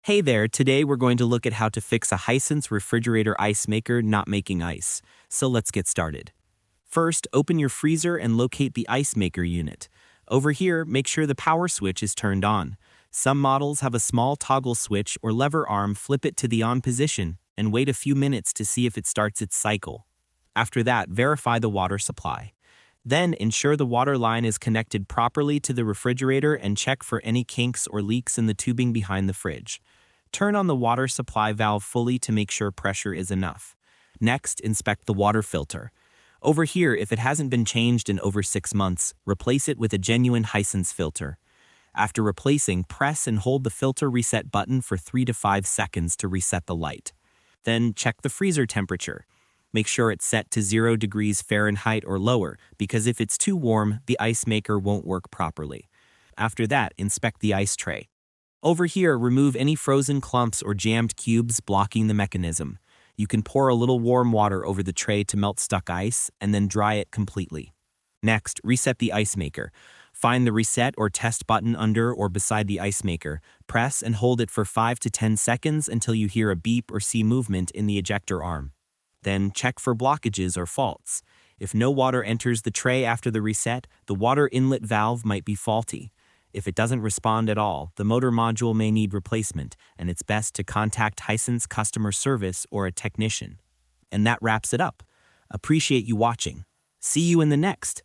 Hey there, today we're going to look at how to fix a Hisense refrigerator ice maker not making ice. So let's get started. First, open your freezer and locate the ice maker unit. Over here, make sure the power switch is turned on. Some models have a small toggle switch or lever arm. Flip it to the on position and wait a few minutes to see if it starts its cycle. After that, verify the water supply. Then ensure the water line is connected properly to the refrigerator and check for any kinks or leaks in the tubing behind the fridge. Turn on the water supply valve fully to make sure pressure is enough. Next, inspect the water filter. Over here, if it hasn't been changed in over 6 months, replace it with a genuine Hisense filter. After replacing, press and hold the filter reset button for 3 to 5 seconds to reset the light. Then check the freezer temperature. Make sure it's set to 0 degrees Fahrenheit or lower, because if it's too warm, the ice maker won't work properly. After that, inspect the ice tray. Over here, remove any frozen clumps or jammed cubes blocking the mechanism. You can pour a little warm water over the tray to melt stuck ice, and then dry it completely. Next, reset the ice maker. Find the reset or test button under or beside the ice maker. Press and hold it for 5 to 10 seconds until you hear a beep or see movement in the ejector arm. Then check for blockages or faults. If no water enters the tray after the reset, the water inlet valve might be faulty. If it doesn't respond at all, the motor module may need replacement, and it's best to contact Hisense customer service or a technician. And that wraps it up. Appreciate you watching. See you in the next.